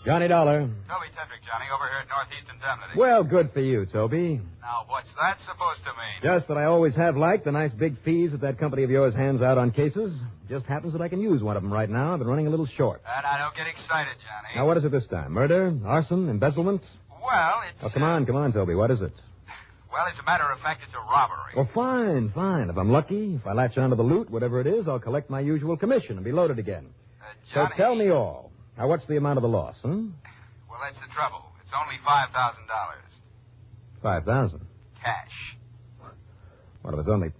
Johnny Dollar. Toby Tetrick, Johnny, over here at Northeast Indemnity. Well, good for you, Toby. Now, what's that supposed to mean? Just that I always have liked the nice big fees that company of yours hands out on cases. Just happens that I can use one of them right now. I've been running a little short. And I don't get excited, Johnny. Now, what is it this time? Murder? Arson? Embezzlement? Well, it's... Oh, come on, Toby. What is it? Well, as a matter of fact, it's a robbery. Oh, fine. If I'm lucky, if I latch onto the loot, whatever it is, I'll collect my usual commission and be loaded again. Johnny... So tell me all. Now, what's the amount of the loss, Well, that's the trouble. It's only $5,000. $5,000? Cash. What if it's only...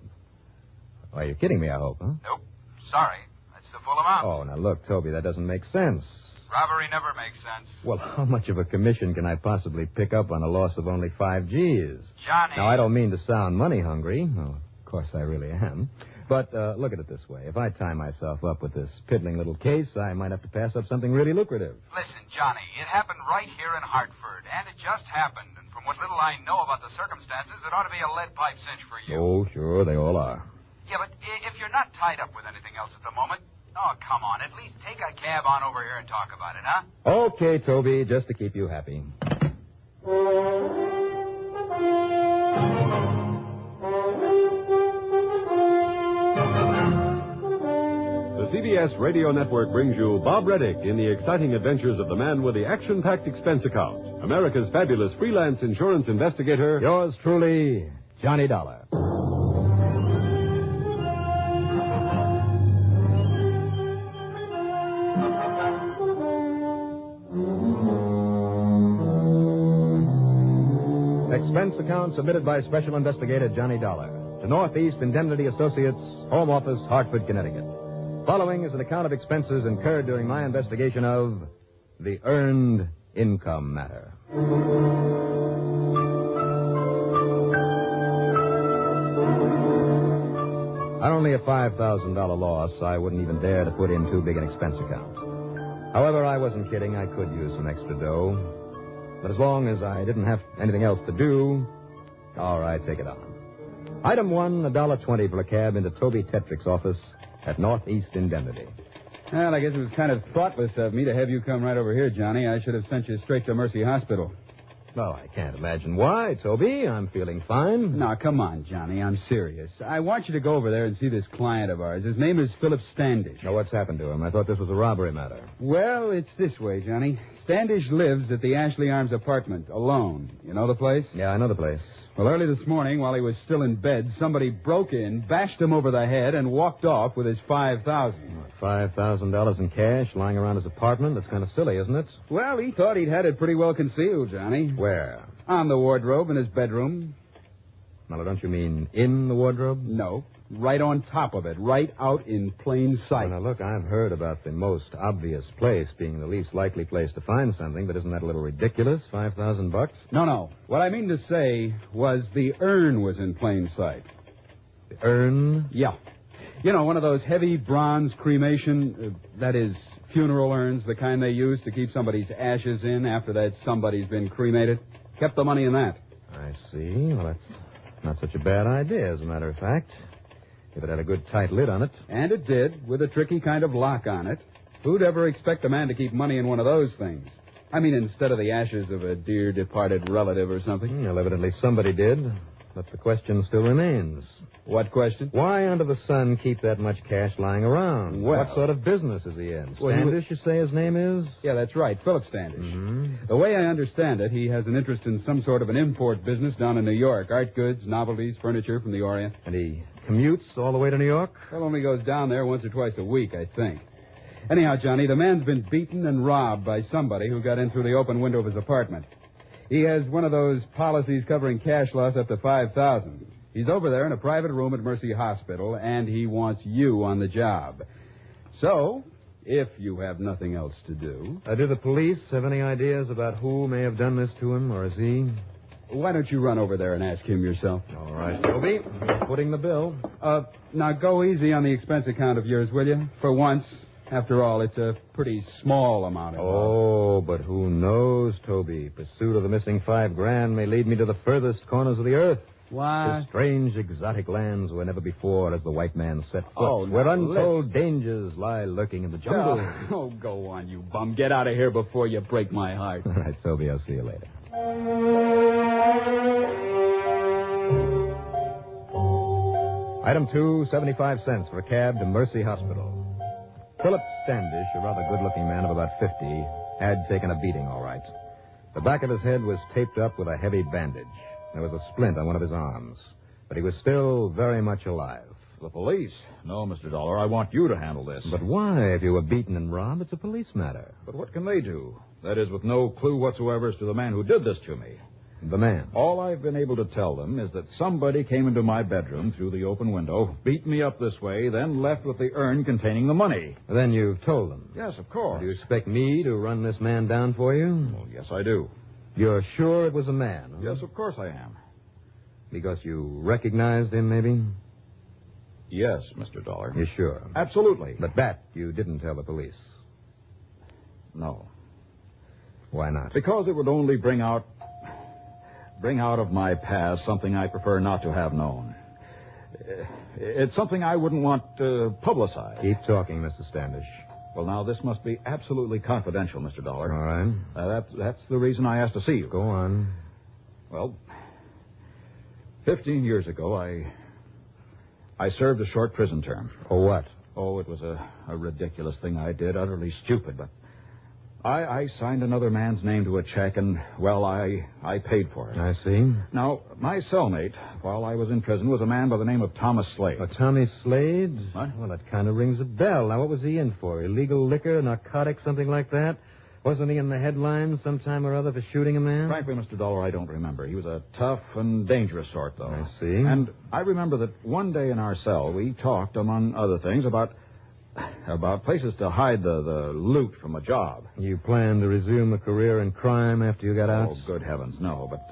Why, you're kidding me, I hope, huh? Nope. Sorry. That's the full amount. Oh, now look, Toby, that doesn't make sense. Robbery never makes sense. Well, how much of a commission can I possibly pick up on a loss of only 5 G's? Johnny... Now, I don't mean to sound money hungry. Oh, of course I really am. But look at it this way. If I tie myself up with this piddling little case, I might have to pass up something really lucrative. Listen, Johnny, it happened right here in Hartford, and it just happened. And from what little I know about the circumstances, it ought to be a lead pipe cinch for you. Oh, sure, they all are. Yeah, but if you're not tied up with anything else at the moment, oh, come on, at least take a cab on over here and talk about it, huh? Okay, Toby, just to keep you happy. The CBS Radio Network brings you Bob Reddick in the exciting adventures of the man with the action-packed expense account, America's fabulous freelance insurance investigator. Yours truly, Johnny Dollar. Expense account submitted by Special Investigator Johnny Dollar to Northeast Indemnity Associates, Home Office, Hartford, Connecticut. Following is an account of expenses incurred during my investigation of the earned income matter. On only a $5,000 loss, I wouldn't even dare to put in too big an expense account. However, I wasn't kidding. I could use some extra dough. But as long as I didn't have anything else to do, all right, take it on. Item 1, $1.20 for a cab into Toby Tetrick's office at Northeast Indemnity. Well, I guess it was kind of thoughtless of me to have you come right over here, Johnny. I should have sent you straight to Mercy Hospital. Well, I can't imagine why, Toby. I'm feeling fine. Now, come on, Johnny. I'm serious. I want you to go over there and see this client of ours. His name is Philip Standish. Now, what's happened to him? I thought this was a robbery matter. Well, it's this way, Johnny. Standish lives at the Ashley Arms apartment, alone. You know the place? Yeah, I know the place. Well, early this morning, while he was still in bed, somebody broke in, bashed him over the head, and walked off with his $5,000. $5,000 in cash lying around his apartment? That's kind of silly, isn't it? Well, he thought he'd had it pretty well concealed, Johnny. Where? On the wardrobe in his bedroom. Now, don't you mean in the wardrobe? No. Right on top of it. Right out in plain sight. Well, now, look, I've heard about the most obvious place being the least likely place to find something, but isn't that a little ridiculous? $5,000? No. What I mean to say was the urn was in plain sight. The urn? Yeah. You know, one of those heavy bronze cremation, that is, funeral urns, the kind they use to keep somebody's ashes in after that somebody's been cremated. Kept the money in that. I see. Well, that's not such a bad idea, as a matter of fact. If it had a good tight lid on it. And it did, with a tricky kind of lock on it. Who'd ever expect a man to keep money in one of those things? I mean, instead of the ashes of a dear departed relative or something. Well, evidently somebody did. But the question still remains. What question? Why under the sun keep that much cash lying around? Well, what sort of business is he in? Well, Standish, you say his name is? Yeah, that's right, Philip Standish. Mm-hmm. The way I understand it, he has an interest in some sort of an import business down in New York. Art goods, novelties, furniture from the Orient. And he commutes all the way to New York? Well, only goes down there once or twice a week, I think. Anyhow, Johnny, the man's been beaten and robbed by somebody who got in through the open window of his apartment. He has one of those policies covering cash loss up to $5,000. He's over there in a private room at Mercy Hospital, and he wants you on the job. So, if you have nothing else to do... Do the police have any ideas about who may have done this to him, or is he... Why don't you run over there and ask him yourself? All right, Toby. Footing the bill. Now go easy on the expense account of yours, will you? For once. After all, it's a pretty small amount involved. Oh, but who knows, Toby? Pursuit of the missing $5,000 may lead me to the furthest corners of the earth. What? To strange, exotic lands where never before has the white man set foot. Oh, where now, untold dangers lie lurking in the jungle. Oh, go on, you bum. Get out of here before you break my heart. All right, Sylvia, I'll see you later. Item 2, 75 cents for a cab to Mercy Hospital. Philip Standish, a rather good-looking man of about 50, had taken a beating, all right. The back of his head was taped up with a heavy bandage. There was a splint on one of his arms. But he was still very much alive. The police? No, Mr. Dollar, I want you to handle this. But why? If you were beaten and robbed, it's a police matter. But what can they do? That is, with no clue whatsoever as to the man who did this to me. The man? All I've been able to tell them is that somebody came into my bedroom through the open window, beat me up this way, then left with the urn containing the money. Then you've told them? Yes, of course. Do you expect me to run this man down for you? Well, yes, I do. You're sure it was a man? Huh? Yes, of course I am. Because you recognized him, maybe? Yes, Mr. Dollar. You're sure? Absolutely. But that you didn't tell the police? No. Why not? Because it would only bring out of my past something I prefer not to have known. It's something I wouldn't want publicized. Keep talking, Mr. Standish. Well, now, this must be absolutely confidential, Mr. Dollar. All right. That's the reason I asked to see you. Go on. Well, 15 years ago, I served a short prison term. For what? Oh, it was a ridiculous thing I did, utterly stupid, but I signed another man's name to a check, and, well, I paid for it. I see. Now, my cellmate, while I was in prison, was a man by the name of Thomas Slade. Tommy Slade? What? Well, that kind of rings a bell. Now, what was he in for? Illegal liquor, narcotics, something like that? Wasn't he in the headlines sometime or other for shooting a man? Frankly, Mr. Dollar, I don't remember. He was a tough and dangerous sort, though. I see. And I remember that one day in our cell, we talked, among other things, about places to hide the loot from a job. You planned to resume a career in crime after you got out? Oh, good heavens, no. But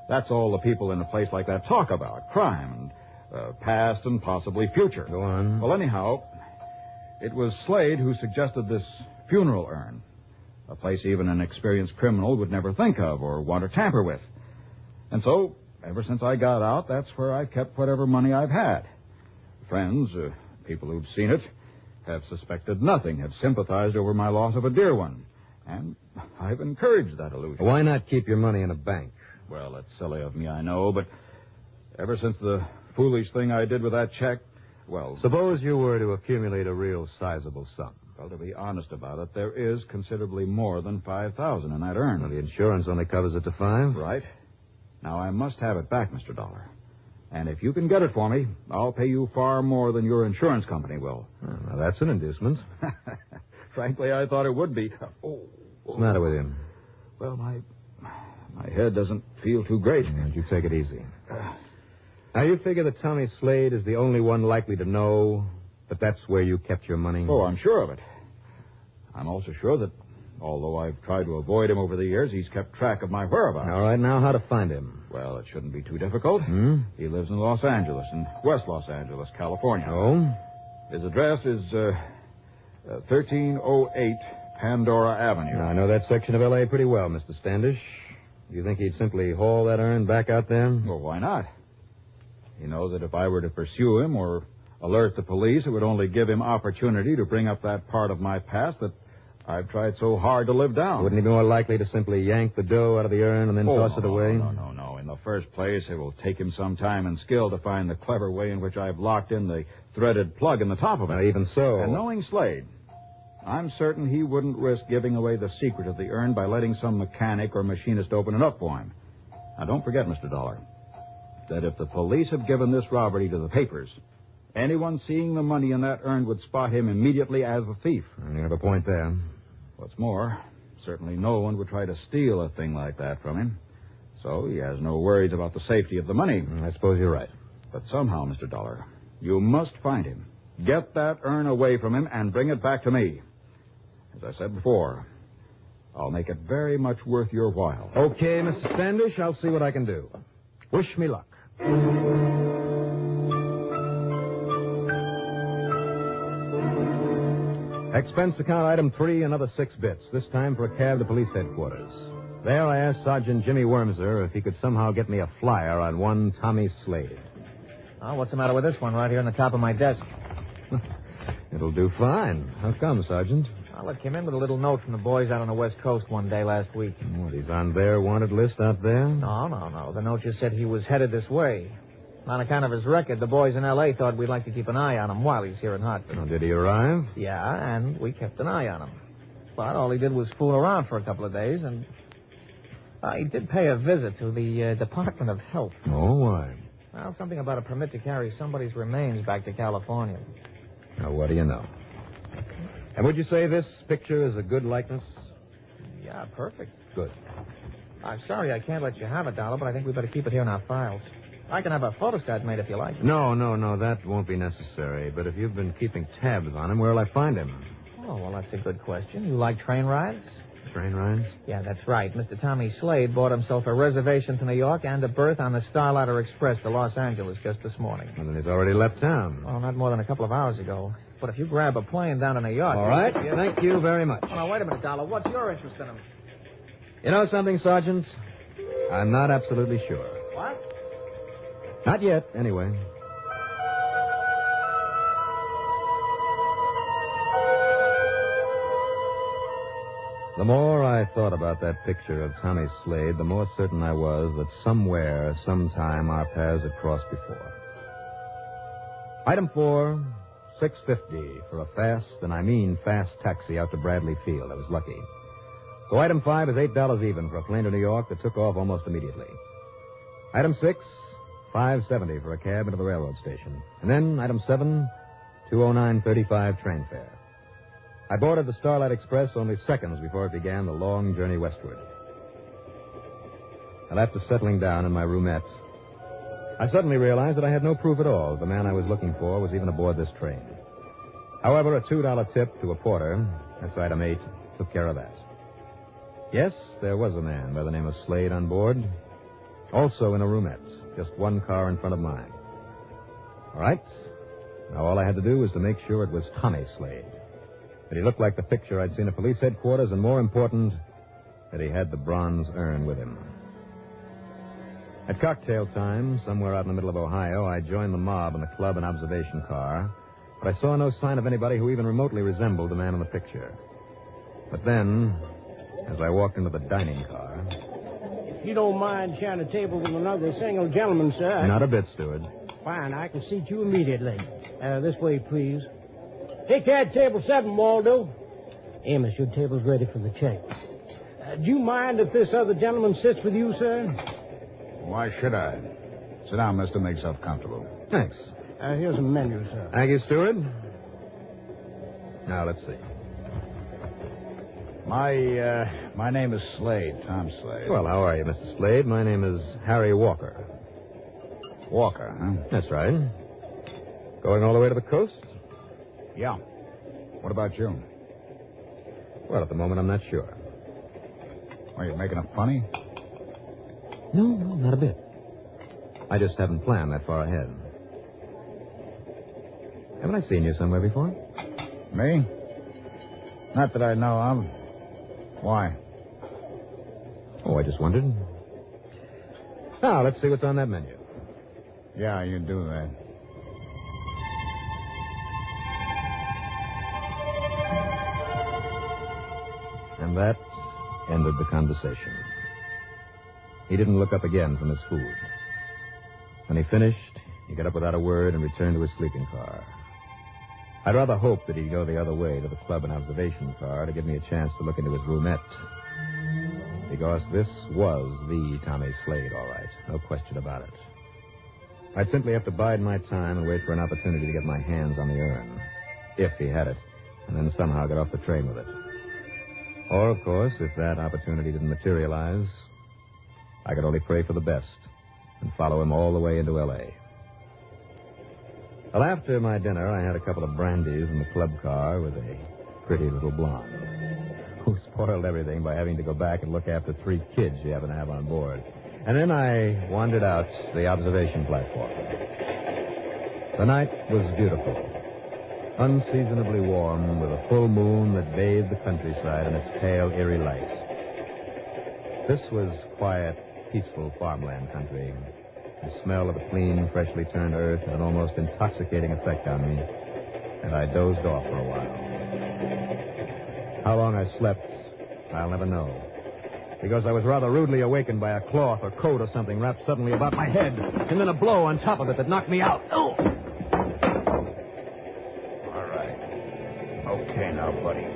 that's all the people in a place like that talk about. Crime, and past and possibly future. Go on. Well, anyhow, it was Slade who suggested this funeral urn. A place even an experienced criminal would never think of or want to tamper with. And so, ever since I got out, that's where I kept whatever money I've had. Friends, people who've seen it, have suspected nothing, have sympathized over my loss of a dear one. And I've encouraged that illusion. Why not keep your money in a bank? Well, that's silly of me, I know, but ever since the foolish thing I did with that check, well... Suppose you were to accumulate a real sizable sum. Well, to be honest about it, there is considerably more than $5,000 in that urn. Well, the insurance only covers it to $5,000. Right. Now, I must have it back, Mr. Dollar. And if you can get it for me, I'll pay you far more than your insurance company will. Well, now, that's an inducement. Frankly, I thought it would be. What's the matter with him? Well, my head doesn't feel too great. Yeah, you take it easy. Now, you figure that Tommy Slade is the only one likely to know that that's where you kept your money? Oh, I'm sure of it. I'm also sure that, although I've tried to avoid him over the years, he's kept track of my whereabouts. All right, now, how to find him? Well, it shouldn't be too difficult. He lives in Los Angeles, in West Los Angeles, California. Oh? His address is 1308 Pandora Avenue. Now, I know that section of L.A. pretty well, Mr. Standish. Do you think he'd simply haul that urn back out there? Well, why not? He knows that if I were to pursue him or alert the police, it would only give him opportunity to bring up that part of my past that I've tried so hard to live down. Wouldn't he be more likely to simply yank the dough out of the urn and then toss it away? No. In the first place, it will take him some time and skill to find the clever way in which I've locked in the threaded plug in the top of it. Now, even so... And knowing Slade, I'm certain he wouldn't risk giving away the secret of the urn by letting some mechanic or machinist open it up for him. Now, don't forget, Mr. Dollar, that if the police have given this robbery to the papers, anyone seeing the money in that urn would spot him immediately as the thief. You have a point there. What's more, certainly no one would try to steal a thing like that from him. So he has no worries about the safety of the money. I suppose you're right. But somehow, Mr. Dollar, you must find him. Get that urn away from him and bring it back to me. As I said before, I'll make it very much worth your while. Okay, Mr. Standish, I'll see what I can do. Wish me luck. Expense account item 3, another 6 bits. This time for a cab to police headquarters. There I asked Sergeant Jimmy Wormser if he could somehow get me a flyer on one Tommy Slade. Oh, what's the matter with this one right here on the top of my desk? It'll do fine. How come, Sergeant? Well, it came in with a little note from the boys out on the West Coast one day last week. What, he's on their wanted list out there? No. The note just said he was headed this way. On account of his record, the boys in L.A. thought we'd like to keep an eye on him while he's here in Hartford. Oh, did he arrive? Yeah, and we kept an eye on him. But all he did was fool around for a couple of days, and he did pay a visit to the Department of Health. Oh, why? Well, something about a permit to carry somebody's remains back to California. Now, what do you know? And would you say this picture is a good likeness? Yeah, perfect. Good. I'm sorry I can't let you have it, Dollar, but I think we better keep it here in our files. I can have a photostat made if you like. No, that won't be necessary. But if you've been keeping tabs on him, where'll I find him? Oh, well, that's a good question. You like train rides? Train rides? Yeah, that's right. Mr. Tommy Slade bought himself a reservation to New York and a berth on the Starlighter Express to Los Angeles just this morning. Well, then he's already left town. Well, not more than a couple of hours ago. But if you grab a plane down to New York... All right. Thank you very much. Oh, now, wait a minute, Dollar. What's your interest in him? You know something, Sergeant? I'm not absolutely sure. What? Not yet, anyway. The more I thought about that picture of Tommy Slade, the more certain I was that somewhere, sometime, our paths had crossed before. Item 4, $6.50 for a fast, and I mean fast taxi out to Bradley Field. I was lucky. So item 5 is $8 even for a plane to New York that took off almost immediately. Item 6, $5.70 for a cab into the railroad station. And then item 7, $209.35 train fare. I boarded the Starlight Express only seconds before it began the long journey westward. And after settling down in my roomette, I suddenly realized that I had no proof at all the man I was looking for was even aboard this train. However, a $2 tip to a porter, that's item 8, took care of that. Yes, there was a man by the name of Slade on board, also in a roomette, just one car in front of mine. All right. Now all I had to do was to make sure it was Tommy Slade. That he looked like the picture I'd seen at police headquarters, and more important, that he had the bronze urn with him. At cocktail time, somewhere out in the middle of Ohio, I joined the mob in the club and observation car, but I saw no sign of anybody who even remotely resembled the man in the picture. But then, as I walked into the dining car... If you don't mind sharing a table with another single gentleman, sir... Not a bit, steward. Fine, I can seat you immediately. This way, please. Take care of table 7, Waldo. Amos, your table's ready for the check. Do you mind if this other gentleman sits with you, sir? Why should I? Sit down, mister. Make yourself comfortable. Thanks. Here's a menu, sir. Thank you, steward. Now, let's see. My name is Slade, Tom Slade. Well, how are you, Mr. Slade? My name is Harry Walker. Walker, huh? That's right. Going all the way to the coast? Yeah. What about you? Well, at the moment, I'm not sure. Are you making it funny? No, not a bit. I just haven't planned that far ahead. Haven't I seen you somewhere before? Me? Not that I know of. Why? Oh, I just wondered. Now, let's see what's on that menu. Yeah, you do that. And that ended the conversation. He didn't look up again from his food. When he finished, he got up without a word and returned to his sleeping car. I'd rather hope that he'd go the other way to the club and observation car to give me a chance to look into his roomette. Because this was the Tommy Slade, all right. No question about it. I'd simply have to bide my time and wait for an opportunity to get my hands on the urn. If he had it. And then somehow get off the train with it. Or, of course, if that opportunity didn't materialize, I could only pray for the best and follow him all the way into L.A. Well, after my dinner, I had a couple of brandies in the club car with a pretty little blonde who spoiled everything by having to go back and look after 3 kids she happened to have on board. And then I wandered out to the observation platform. The night was beautiful. Unseasonably warm, with a full moon that bathed the countryside in its pale, eerie light. This was quiet, peaceful farmland country. The smell of the clean, freshly turned earth had an almost intoxicating effect on me, and I dozed off for a while. How long I slept, I'll never know, because I was rather rudely awakened by a cloth or coat or something wrapped suddenly about my head, and then a blow on top of it that knocked me out. Oh! All right. Okay now, buddy.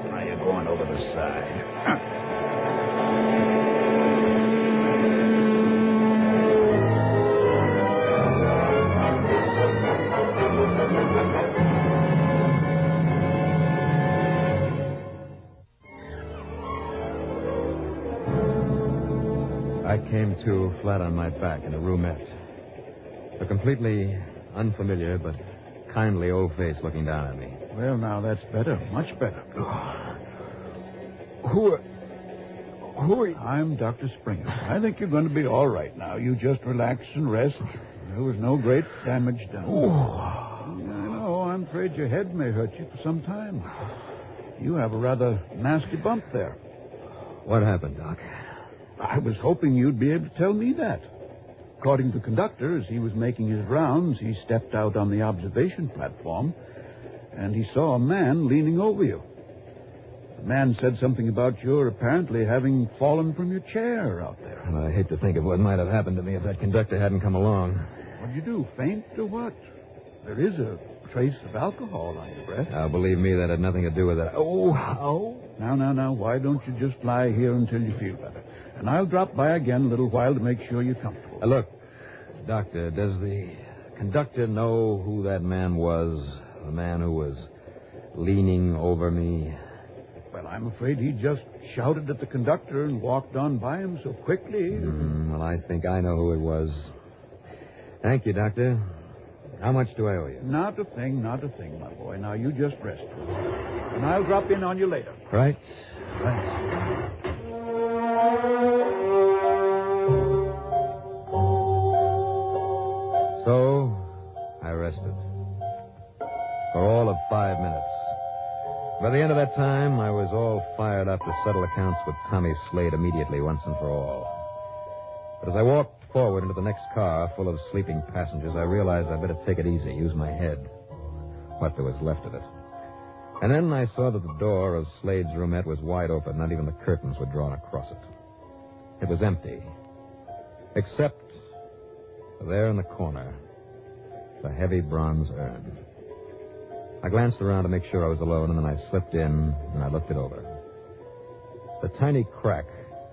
Now you're going over the side. I came to flat on my back in a roomette. A completely unfamiliar but kindly old face looking down at me. Well, now that's better. Much better. Who are you? I'm Dr. Springer. I think you're going to be all right now. You just relax and rest. There was no great damage done. I know. I'm afraid your head may hurt you for some time. You have a rather nasty bump there. What happened, Doc? I was hoping you'd be able to tell me that. According to the conductor, as he was making his rounds, he stepped out on the observation platform, and he saw a man leaning over you. The man said something about your apparently having fallen from your chair out there. Well, I hate to think of what might have happened to me if that conductor hadn't come along. What'd you do, faint or what? There is a trace of alcohol on your breath. Now, believe me, that had nothing to do with it. Oh. Now, why don't you just lie here until you feel better? And I'll drop by again a little while to make sure you're comfortable. Look, Doctor, does the conductor know who that man was? The man who was leaning over me? Well, I'm afraid he just shouted at the conductor and walked on by him so quickly. Well, I think I know who it was. Thank you, Doctor. How much do I owe you? Not a thing, my boy. Now, you just rest. And I'll drop in on you later. Right. So, I rested. For all of 5 minutes. By the end of that time, I was all fired up to settle accounts with Tommy Slade immediately, once and for all. But as I walked forward into the next car full of sleeping passengers, I realized I'd better take it easy, use my head. What there was left of it. And then I saw that the door of Slade's roomette was wide open. Not even the curtains were drawn across it. It was empty. Except there in the corner, the heavy bronze urn. I glanced around to make sure I was alone, and then I slipped in and I looked it over. The tiny crack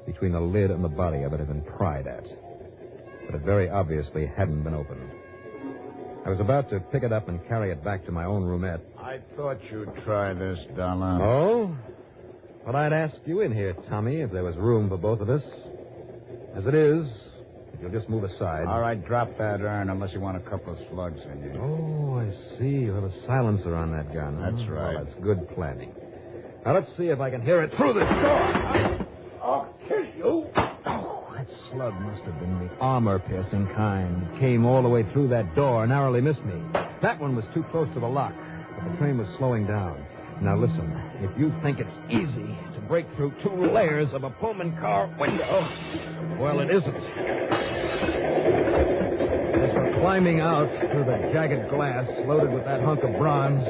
between the lid and the body of it had been pried at, but it very obviously hadn't been opened. I was about to pick it up and carry it back to my own roomette. I thought you'd try this, Dollar. Oh? Well, I'd ask you in here, Tommy, if there was room for both of us. As it is, if you'll just move aside. All right, drop that urn unless you want a couple of slugs in you. Oh, I see. You have a silencer on that gun. That's right. Well, that's good planning. Now, let's see if I can hear it through this door. I'll kill you. Oh, that slug must have been the armor-piercing kind. It came all the way through that door, narrowly missed me. That one was too close to the lock, but the train was slowing down. Now, listen. If you think it's easy to break through 2 layers of a Pullman car window, well, it isn't. As for climbing out through the jagged glass loaded with that hunk of bronze,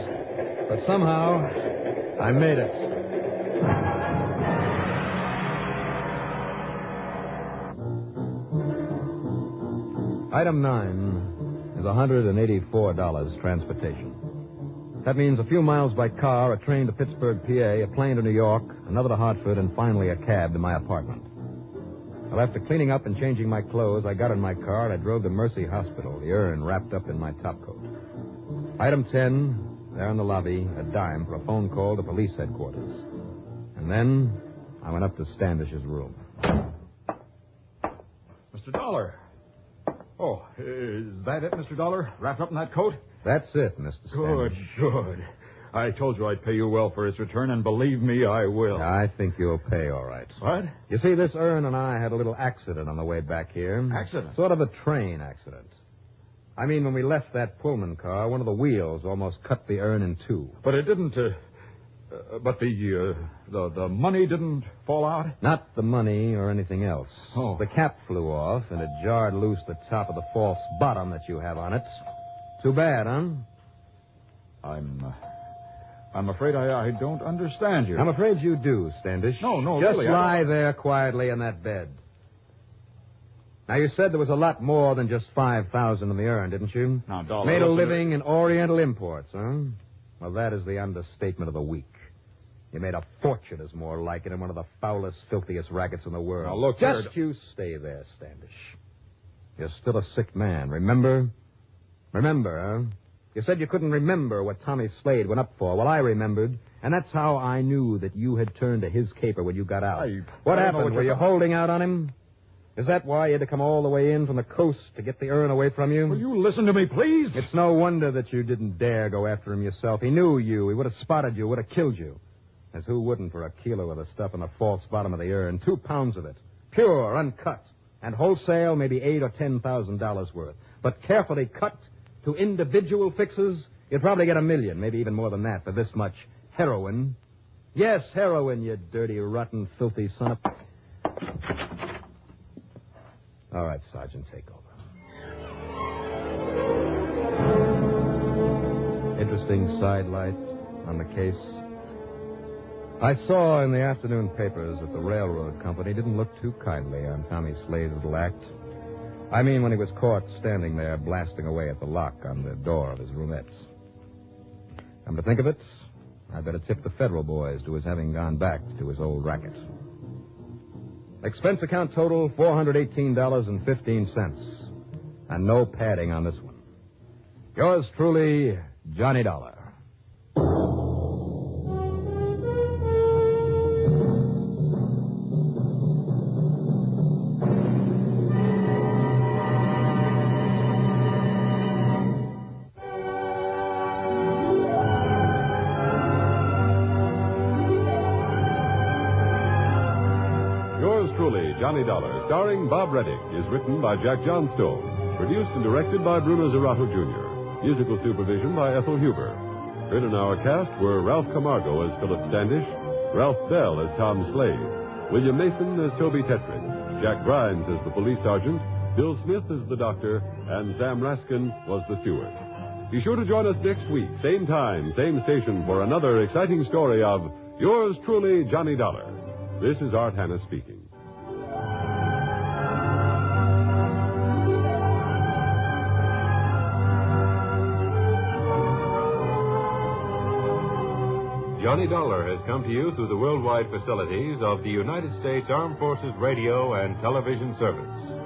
but somehow I made it. Item 9 is $184 transportation. That means a few miles by car, a train to Pittsburgh, PA, a plane to New York, another to Hartford, and finally a cab to my apartment. Well, after cleaning up and changing my clothes, I got in my car and I drove to Mercy Hospital, the urn wrapped up in my topcoat. Item 10, there in the lobby, a dime for a phone call to police headquarters. And then I went up to Standish's room. Mr. Dollar. Oh, is that it, Mr. Dollar? Wrapped up in that coat? That's it, Mr. Standish. Good. I told you I'd pay you well for its return, and believe me, I will. I think you'll pay all right. What? You see, this urn and I had a little accident on the way back here. Accident? Sort of a train accident. I mean, when we left that Pullman car, one of the wheels almost cut the urn in two. But it didn't, But the money didn't fall out? Not the money or anything else. Oh. The cap flew off, and it jarred loose the top of the false bottom that you have on it. Too bad, huh? I'm afraid I don't understand you. I'm afraid you do, Standish. No, Just really. lie there quietly in that bed. Now, you said there was a lot more than just $5,000 in the urn, didn't you? Now, Dollar, Made a listen living in Oriental imports, huh? Well, that is the understatement of the week. You made a fortune, is more like it, in one of the foulest, filthiest rackets in the world. Now, look, Just you stay there, Standish. You're still a sick man, remember? Remember, huh? You said you couldn't remember what Tommy Slade went up for. Well, I remembered, and that's how I knew that you had turned to his caper when you got out. What happened? Were you holding out on him? Is that why you had to come all the way in from the coast to get the urn away from you? Will you listen to me, please? It's no wonder that you didn't dare go after him yourself. He knew you. He would have spotted you, would have killed you. As who wouldn't for a kilo of the stuff in the false bottom of the urn? 2 pounds of it. Pure, uncut. And wholesale, maybe $8,000 or $10,000 worth. But carefully cut to individual fixes, you'd probably get $1 million, maybe even more than that, for this much heroin. Yes, heroin, you dirty, rotten, filthy son of... All right, Sergeant, take over. Interesting sidelight on the case. I saw in the afternoon papers that the railroad company didn't look too kindly on Tommy Slade's little act. I mean, when he was caught standing there blasting away at the lock on the door of his roomettes. Come to think of it, I better tip the federal boys to his having gone back to his old racket. Expense account total, $418.15. And no padding on this one. Yours truly, Johnny Dollar. Johnny Dollar, starring Bob Reddick, is written by Jack Johnstone. Produced and directed by Bruno Zerato, Jr. Musical supervision by Ethel Huber. Heard in our cast were Ralph Camargo as Philip Standish, Ralph Bell as Tom Slade, William Mason as Toby Tetrick, Jack Grimes as the police sergeant, Bill Smith as the doctor, and Sam Raskin was the steward. Be sure to join us next week, same time, same station, for another exciting story of yours truly, Johnny Dollar. This is Art Hanna speaking. Johnny Dollar has come to you through the worldwide facilities of the United States Armed Forces Radio and Television Service.